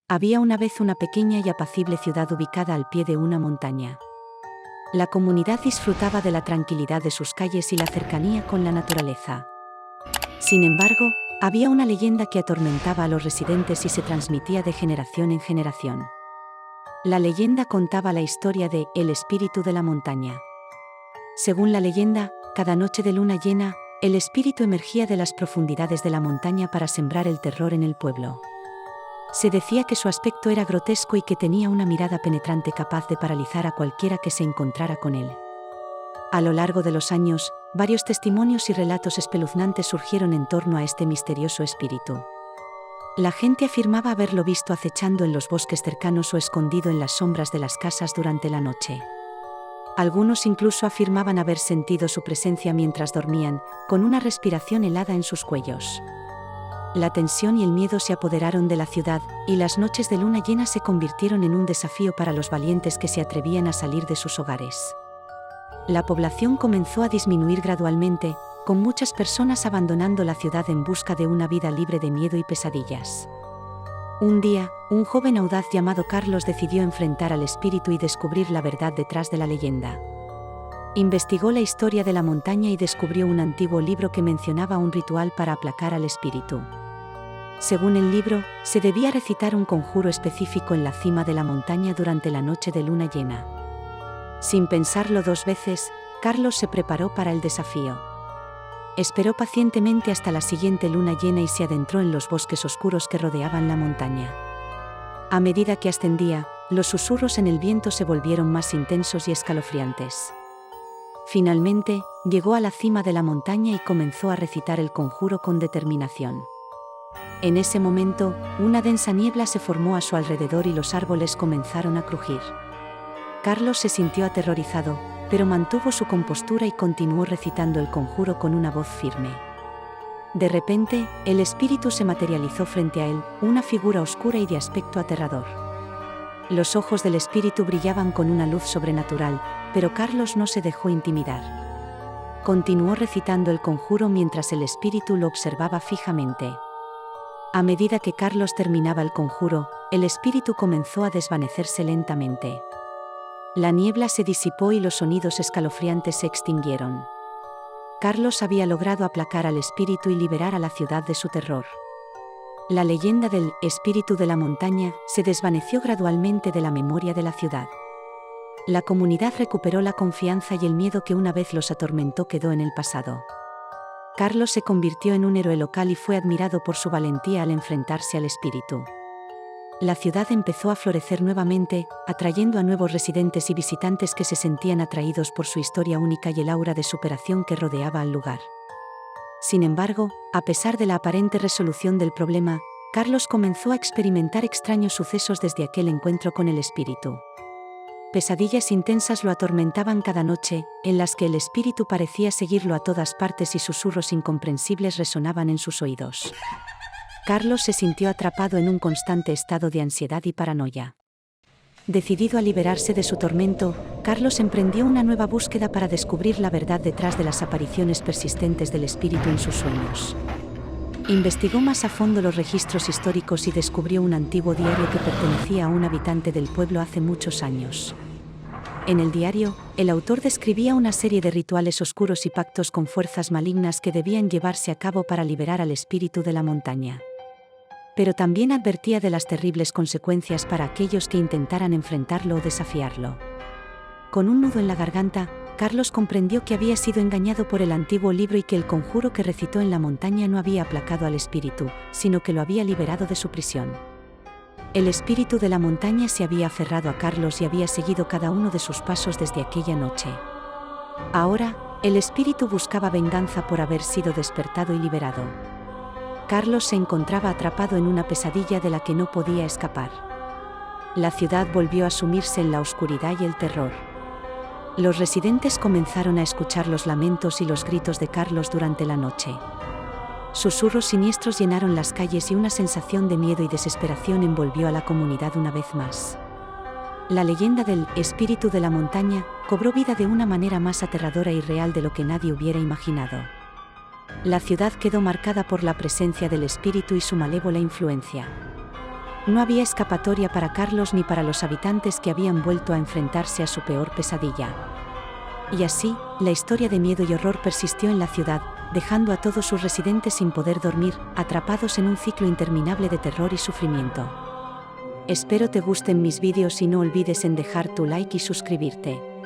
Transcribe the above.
Había una vez una pequeña y apacible ciudad ubicada al pie de una montaña. La comunidad disfrutaba de la tranquilidad de sus calles y la cercanía con la naturaleza. Sin embargo, había una leyenda que atormentaba a los residentes y se transmitía de generación en generación. La leyenda contaba la historia de El espíritu de la montaña. Según la leyenda, cada noche de luna llena, el espíritu emergía de las profundidades de la montaña para sembrar el terror en el pueblo. Se decía que su aspecto era grotesco y que tenía una mirada penetrante capaz de paralizar a cualquiera que se encontrara con él. A lo largo de los años, varios testimonios y relatos espeluznantes surgieron en torno a este misterioso espíritu. La gente afirmaba haberlo visto acechando en los bosques cercanos o escondido en las sombras de las casas durante la noche. Algunos incluso afirmaban haber sentido su presencia mientras dormían, con una respiración helada en sus cuellos. La tensión y el miedo se apoderaron de la ciudad, y las noches de luna llena se convirtieron en un desafío para los valientes que se atrevían a salir de sus hogares. La población comenzó a disminuir gradualmente, con muchas personas abandonando la ciudad en busca de una vida libre de miedo y pesadillas. Un día, un joven audaz llamado Carlos decidió enfrentar al espíritu y descubrir la verdad detrás de la leyenda. Investigó la historia de la montaña y descubrió un antiguo libro que mencionaba un ritual para aplacar al espíritu. Según el libro, se debía recitar un conjuro específico en la cima de la montaña durante la noche de luna llena. Sin pensarlo dos veces, Carlos se preparó para el desafío. Esperó pacientemente hasta la siguiente luna llena y se adentró en los bosques oscuros que rodeaban la montaña. A medida que ascendía, los susurros en el viento se volvieron más intensos y escalofriantes. Finalmente, llegó a la cima de la montaña y comenzó a recitar el conjuro con determinación. En ese momento, una densa niebla se formó a su alrededor y los árboles comenzaron a crujir. Carlos se sintió aterrorizado, pero mantuvo su compostura y continuó recitando el conjuro con una voz firme. De repente, el espíritu se materializó frente a él, una figura oscura y de aspecto aterrador. Los ojos del espíritu brillaban con una luz sobrenatural, pero Carlos no se dejó intimidar. Continuó recitando el conjuro mientras el espíritu lo observaba fijamente. A medida que Carlos terminaba el conjuro, el espíritu comenzó a desvanecerse lentamente. La niebla se disipó y los sonidos escalofriantes se extinguieron. Carlos había logrado aplacar al espíritu y liberar a la ciudad de su terror. La leyenda del espíritu de la montaña se desvaneció gradualmente de la memoria de la ciudad. La comunidad recuperó la confianza y el miedo que una vez los atormentó quedó en el pasado. Carlos se convirtió en un héroe local y fue admirado por su valentía al enfrentarse al espíritu. La ciudad empezó a florecer nuevamente, atrayendo a nuevos residentes y visitantes que se sentían atraídos por su historia única y el aura de superación que rodeaba al lugar. Sin embargo, a pesar de la aparente resolución del problema, Carlos comenzó a experimentar extraños sucesos desde aquel encuentro con el espíritu. Pesadillas intensas lo atormentaban cada noche, en las que el espíritu parecía seguirlo a todas partes y susurros incomprensibles resonaban en sus oídos. Carlos se sintió atrapado en un constante estado de ansiedad y paranoia. Decidido a liberarse de su tormento, Carlos emprendió una nueva búsqueda para descubrir la verdad detrás de las apariciones persistentes del espíritu en sus sueños. Investigó más a fondo los registros históricos y descubrió un antiguo diario que pertenecía a un habitante del pueblo hace muchos años. En el diario, el autor describía una serie de rituales oscuros y pactos con fuerzas malignas que debían llevarse a cabo para liberar al espíritu de la montaña. Pero también advertía de las terribles consecuencias para aquellos que intentaran enfrentarlo o desafiarlo. Con un nudo en la garganta, Carlos comprendió que había sido engañado por el antiguo libro y que el conjuro que recitó en la montaña no había aplacado al espíritu, sino que lo había liberado de su prisión. El espíritu de la montaña se había aferrado a Carlos y había seguido cada uno de sus pasos desde aquella noche. Ahora, el espíritu buscaba venganza por haber sido despertado y liberado. Carlos se encontraba atrapado en una pesadilla de la que no podía escapar. La ciudad volvió a sumirse en la oscuridad y el terror. Los residentes comenzaron a escuchar los lamentos y los gritos de Carlos durante la noche. Susurros siniestros llenaron las calles y una sensación de miedo y desesperación envolvió a la comunidad una vez más. La leyenda del espíritu de la montaña cobró vida de una manera más aterradora y real de lo que nadie hubiera imaginado. La ciudad quedó marcada por la presencia del espíritu y su malévola influencia. No había escapatoria para Carlos ni para los habitantes que habían vuelto a enfrentarse a su peor pesadilla. Y así, la historia de miedo y horror persistió en la ciudad, dejando a todos sus residentes sin poder dormir, atrapados en un ciclo interminable de terror y sufrimiento. Espero te gusten mis vídeos y no olvides en dejar tu like y suscribirte.